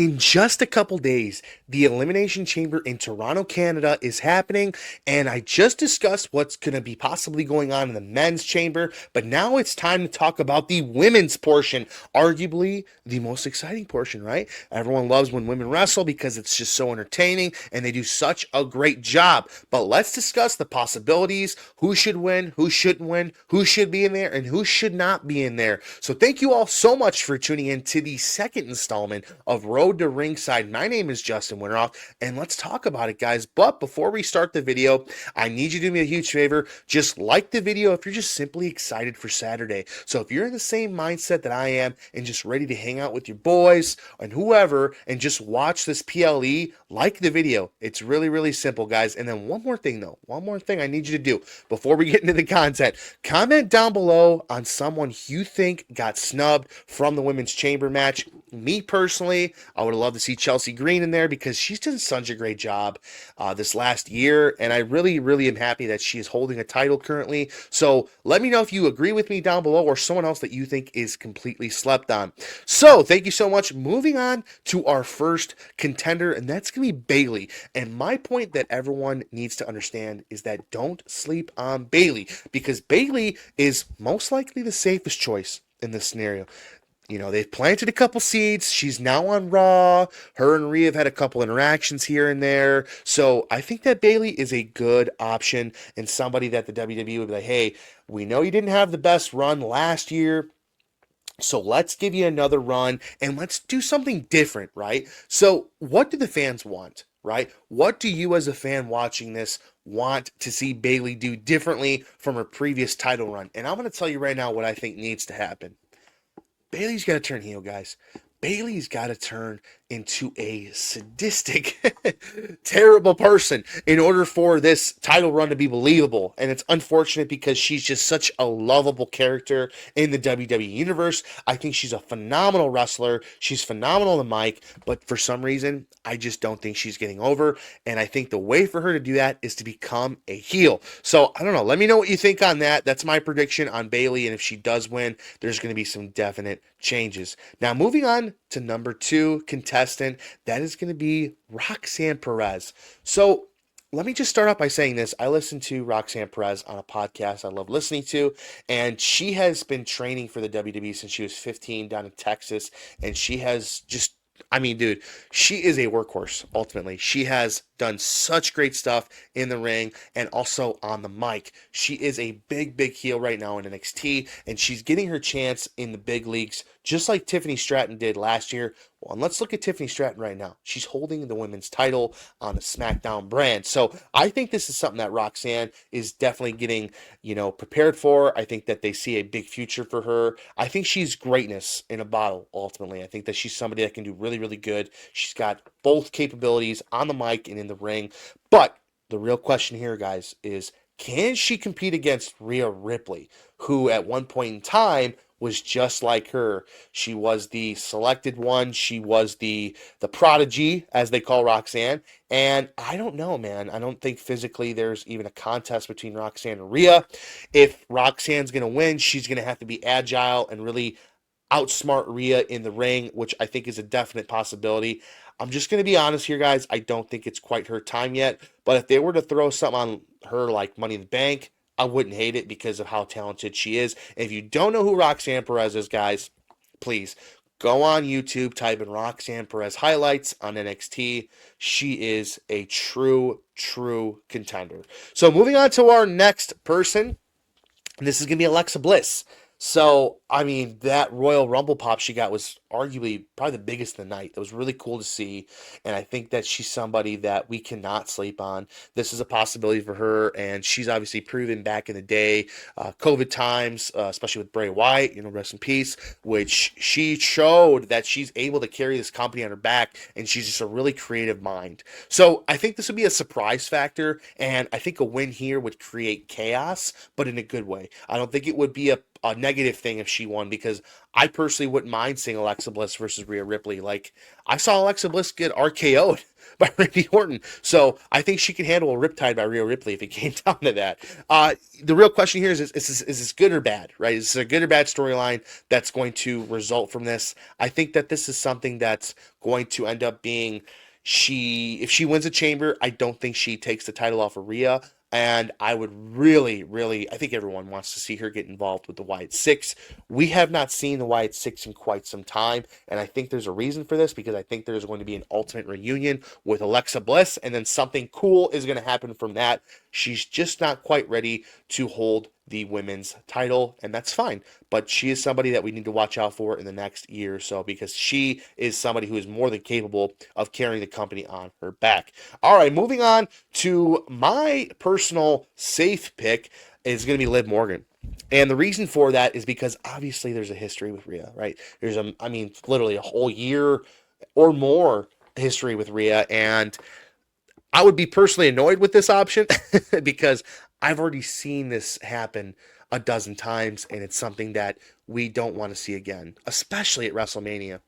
In just a couple days, the Elimination Chamber in Toronto, Canada is happening, and I just discussed what's going to be possibly going on in the men's chamber, but now it's time to talk about the women's portion, arguably the most exciting portion, right? Everyone loves when women wrestle because it's just so entertaining, and they do such a great job. But let's discuss the possibilities, who should win, who shouldn't win, who should be in there, and who should not be in there. So thank you all so much for tuning in to the second installment of Road to Ringside. My name is Justin Winteroff, and let's talk about it, guys. But before we start the video, I need you to do me a huge favor. Just like the video if you're just simply excited for Saturday. So if you're in the same mindset that I am and just ready to hang out with your boys and whoever and just watch this PLE, like the video. It's really, really simple, guys. And then one more thing I need you to do before we get into the content. Comment down below on someone you think got snubbed from the women's chamber match. Me personally, I would love to see Chelsea Green in there because she's done such a great job this last year, and I really, really am happy that she is holding a title currently. So let me know if you agree with me down below or someone else that you think is completely slept on. So thank you so much. Moving on to our first contender, and that's going to be Bayley. And my point that everyone needs to understand is that don't sleep on Bayley because Bayley is most likely the safest choice in this scenario. You know, they've planted a couple seeds. She's now on Raw. Her and Rhea have had a couple interactions here and there. So I think that Bayley is a good option and somebody that the WWE would be like, hey, we know you didn't have the best run last year, so let's give you another run and let's do something different, right? So what do the fans want, right? What do you as a fan watching this want to see Bayley do differently from her previous title run? And I'm going to tell you right now what I think needs to happen. Bayley's got to turn heel, guys. Bayley's got to turn into a sadistic, terrible person in order for this title run to be believable. And it's unfortunate because she's just such a lovable character in the WWE universe. I think she's a phenomenal wrestler. She's phenomenal on the mic, but for some reason, I just don't think she's getting over. And I think the way for her to do that is to become a heel. So I don't know. Let me know what you think on that. That's my prediction on Bayley. And if she does win, there's going to be some definite changes. Now, moving on to number 2 contestant, that is going to be Roxanne Perez. So let me just start off by saying this. I listen to Roxanne Perez on a podcast I love listening to, and she has been training for the WWE since she was 15 down in Texas, and she has just, I mean, dude, she is a workhorse, ultimately. She has done such great stuff in the ring and also on the mic. She is a big, big heel right now in NXT, and she's getting her chance in the big leagues, just like Tiffany Stratton did last year. Well, and let's look at Tiffany Stratton right now. She's holding the women's title on the SmackDown brand. So I think this is something that Roxanne is definitely getting, prepared for. I think that they see a big future for her. I think she's greatness in a bottle, ultimately. I think that she's somebody that can do really, really good. She's got both capabilities on the mic and in the ring. But the real question here, guys, is can she compete against Rhea Ripley, who at one point in time was just like her? She was the selected one. She was the prodigy, as they call Roxanne. And I don't know, man. I don't think physically there's even a contest between Roxanne and Rhea. If Roxanne's going to win, she's going to have to be agile and really outsmart Rhea in the ring, which I think is a definite possibility. I'm just going to be honest here, guys. I don't think it's quite her time yet. But if they were to throw something on her like Money in the Bank, I wouldn't hate it because of how talented she is. And if you don't know who Roxanne Perez is, guys, please go on YouTube, type in Roxanne Perez highlights on NXT. She is a true, true contender. So moving on to our next person, this is going to be Alexa Bliss. So, I mean, that Royal Rumble pop she got was arguably probably the biggest of the night. That was really cool to see, and I think that she's somebody that we cannot sleep on. This is a possibility for her, and she's obviously proven back in the day, COVID times, especially with Bray Wyatt, rest in peace, which she showed that she's able to carry this company on her back, and she's just a really creative mind. So I think this would be a surprise factor, and I think a win here would create chaos, but in a good way. I don't think it would be a negative thing if she she won, because I personally wouldn't mind seeing Alexa Bliss versus Rhea Ripley. Like, I saw Alexa Bliss get RKO'd by Randy Orton, so I think she can handle a riptide by Rhea Ripley if it came down to that. The real question here is this good or bad, right? Is this a good or bad storyline that's going to result from this? I think that this is something that's going to end up being, if she wins a chamber, I don't think she takes the title off of Rhea. And I would really, really, I think everyone wants to see her get involved with the Wyatt Six. We have not seen the Wyatt Six in quite some time, and I think there's a reason for this, because I think there's going to be an ultimate reunion with Alexa Bliss, and then something cool is going to happen from that. She's just not quite ready to hold the women's title, and that's fine. But she is somebody that we need to watch out for in the next year or so, because she is somebody who is more than capable of carrying the company on her back. All right, moving on to my personal safe pick is going to be Liv Morgan. And the reason for that is because obviously there's a history with Rhea, right? There's literally a whole year or more history with Rhea, and I would be personally annoyed with this option because I've already seen this happen a dozen times, and it's something that we don't want to see again, especially at WrestleMania.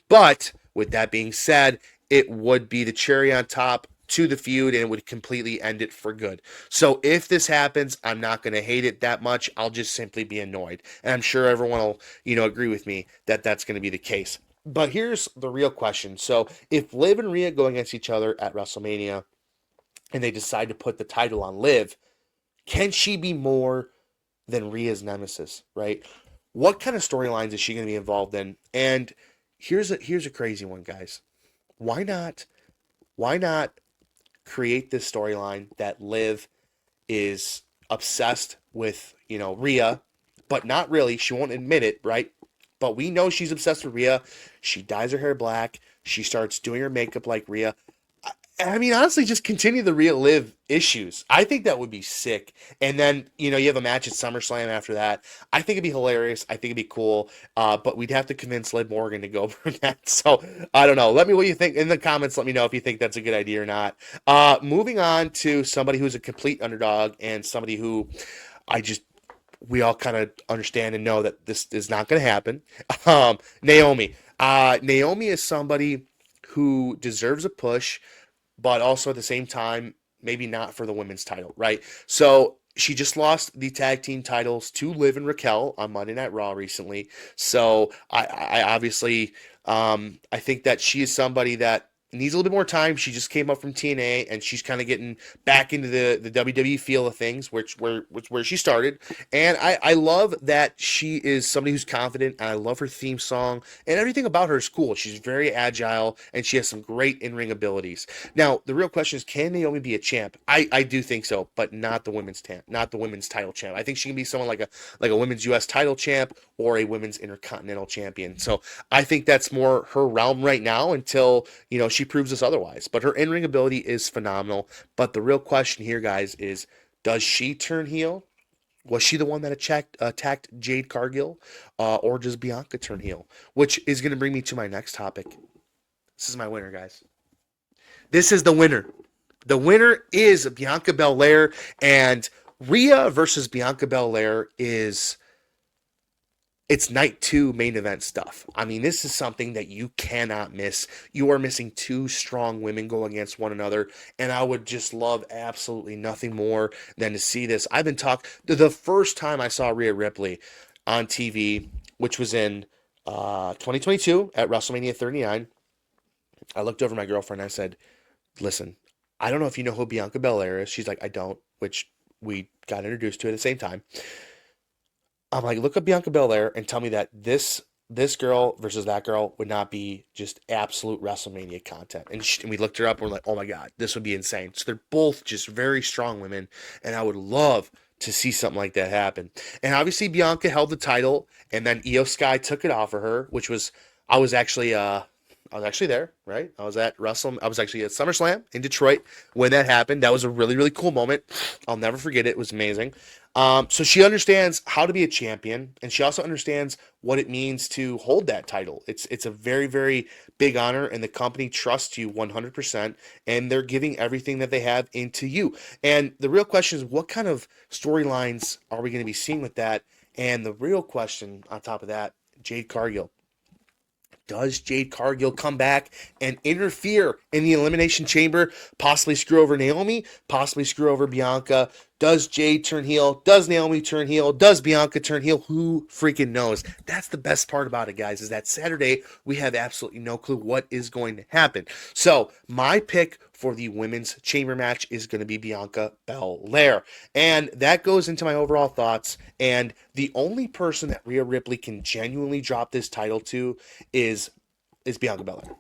But with that being said, it would be the cherry on top to the feud, and it would completely end it for good. So if this happens, I'm not going to hate it that much. I'll just simply be annoyed. And I'm sure everyone will, agree with me that that's going to be the case. But here's the real question. So if Liv and Rhea go against each other at WrestleMania, and they decide to put the title on Liv, can she be more than Rhea's nemesis, right? What kind of storylines is she going to be involved in? And here's a crazy one, guys. Why not create this storyline that Liv is obsessed with, Rhea, but not really. She won't admit it, right? But we know she's obsessed with Rhea. She dyes her hair black. She starts doing her makeup like Rhea. I mean, honestly, just continue the Rhea Liv issues. I think that would be sick. And then, you have a match at SummerSlam after that. I think it'd be hilarious. I think it'd be cool. But we'd have to convince Liv Morgan to go for that. So, I don't know. Let me know what you think in the comments. Let me know if you think that's a good idea or not. Moving on to somebody who's a complete underdog, and somebody who we all kind of understand and know that this is not going to happen. Naomi. Naomi is somebody who deserves a push, but also at the same time, maybe not for the women's title, right? So she just lost the tag team titles to Liv and Raquel on Monday Night Raw recently. So I obviously, I think that she is somebody that needs a little bit more time. She just came up from TNA, and she's kind of getting back into the WWE feel of things, which where she started. And I love that she is somebody who's confident, and I love her theme song, and everything about her is cool. She's very agile, and she has some great in-ring abilities. Now, the real question is, can Naomi be a champ? I do think so, but not the women's title champ. I think she can be someone like a women's US title champ or a women's Intercontinental champion. So I think that's more her realm right now until, she proves us otherwise. But her in-ring ability is phenomenal. But the real question here, guys, is, does she turn heel? Was she the one that attacked Jade Cargill? Or does Bianca turn heel? Which is going to bring me to my next topic. This is my winner, guys. This is the winner. The winner is Bianca Belair, and Rhea versus Bianca Belair it's night 2 main event stuff. I mean, this is something that you cannot miss. You are missing 2 strong women going against one another, and I would just love absolutely nothing more than to see this. I've been the first time I saw Rhea Ripley on TV, which was in 2022 at WrestleMania 39, I looked over at my girlfriend and I said, listen, I don't know if you know who Bianca Belair is. She's like, I don't, which we got introduced to at the same time. I'm like, look up Bianca Belair and tell me that this girl versus that girl would not be just absolute WrestleMania content. And we looked her up and we're like, oh my God, this would be insane. So they're both just very strong women, and I would love to see something like that happen. And obviously Bianca held the title, and then IYO SKY took it off of her, which was, I was actually there, right? I was actually at SummerSlam in Detroit when that happened. That was a really, really cool moment. I'll never forget it. It was amazing. So she understands how to be a champion, and she also understands what it means to hold that title. It's a very, very big honor, and the company trusts you 100%, and they're giving everything that they have into you. And the real question is, what kind of storylines are we going to be seeing with that? And the real question on top of that, Jade Cargill. Does Jade Cargill come back and interfere in the Elimination Chamber? Possibly screw over Naomi, possibly screw over Bianca. Does Jade turn heel? Does Naomi turn heel? Does Bianca turn heel? Who freaking knows? That's the best part about it, guys, is that Saturday we have absolutely no clue what is going to happen. So my pick for the women's chamber match is going to be Bianca Belair. And that goes into my overall thoughts. And the only person that Rhea Ripley can genuinely drop this title to is Bianca Belair.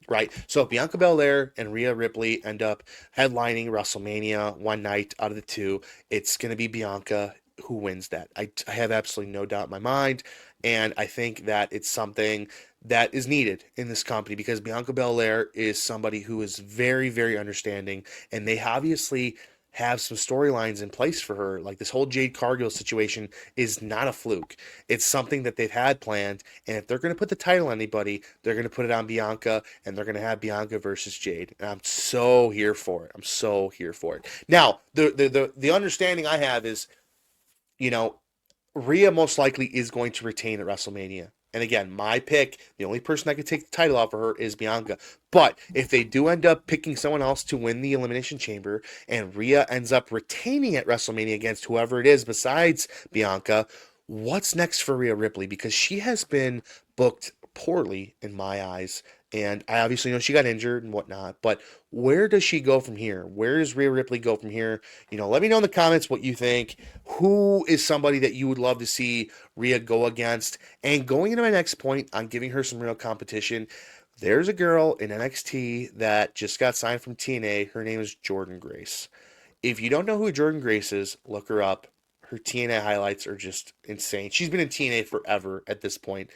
Right. So if Bianca Belair and Rhea Ripley end up headlining WrestleMania one night out of the two, it's going to be Bianca who wins that. I have absolutely no doubt in my mind. And I think that it's something that is needed in this company because Bianca Belair is somebody who is very, very understanding. And they obviously have some storylines in place for her. Like this whole Jade Cargill situation is not a fluke. It's something that they've had planned. And if they're going to put the title on anybody, they're going to put it on Bianca and they're going to have Bianca versus Jade. And I'm so here for it. I'm so here for it. Now, the understanding I have is, you know, Rhea most likely is going to retain at WrestleMania. And again, my pick, the only person that could take the title off of her is Bianca. But if they do end up picking someone else to win the Elimination Chamber and Rhea ends up retaining at WrestleMania against whoever it is besides Bianca, what's next for Rhea Ripley? Because she has been booked poorly in my eyes. And I obviously know she got injured and whatnot, but where does she go from here? Where does Rhea Ripley go from here? Let me know in the comments what you think. Who is somebody that you would love to see Rhea go against? And going into my next point on giving her some real competition, there's a girl in NXT that just got signed from TNA. Her name is Jordynne Grace. If you don't know who Jordynne Grace is, look her up. Her TNA highlights are just insane. She's been in TNA forever at this point.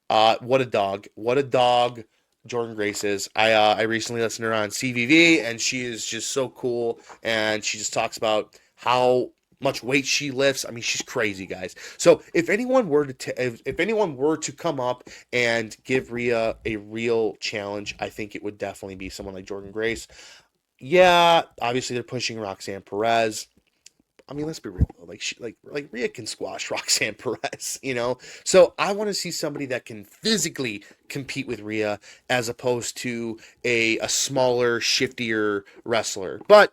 What a dog. What a dog Jordynne Grace is. I recently listened to her on CVV, and she is just so cool, and she just talks about how much weight she lifts. I mean, she's crazy, guys. So if anyone were to come up and give Rhea a real challenge, I think it would definitely be someone like Jordynne Grace. Yeah, obviously they're pushing Roxanne Perez. I mean, let's be real. Like Rhea can squash Roxanne Perez, So I want to see somebody that can physically compete with Rhea as opposed to a smaller, shiftier wrestler. But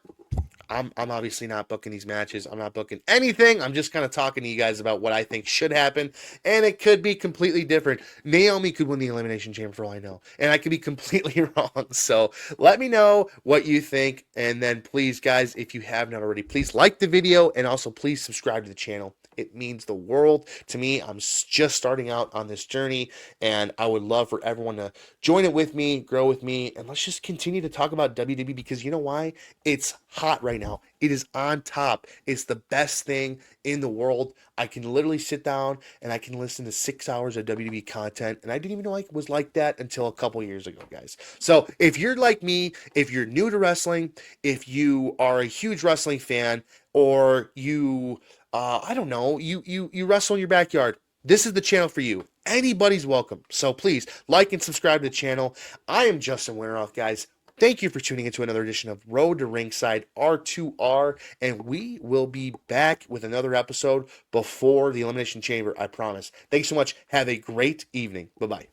I'm obviously not booking these matches. I'm not booking anything. I'm just kind of talking to you guys about what I think should happen. And it could be completely different. Naomi could win the Elimination Chamber for all I know. And I could be completely wrong. So let me know what you think. And then please, guys, if you have not already, please like the video. And also please subscribe to the channel. It means the world to me. I'm just starting out on this journey. And I would love for everyone to join it with me, grow with me. And let's just continue to talk about WWE because you know why? It's hot right now. It is on top. It's the best thing in the world. I can literally sit down and I can listen to 6 hours of WWE content. And I didn't even know it was like that until a couple years ago, guys. So if you're like me, if you're new to wrestling, if you are a huge wrestling fan, or you, I don't know, you wrestle in your backyard, this is the channel for you. Anybody's welcome. So please like and subscribe to the channel. I am Justin Winteroff, guys. Thank you for tuning into another edition of Road to Ringside R2R, and we will be back with another episode before the Elimination Chamber, I promise. Thanks so much. Have a great evening. Bye-bye.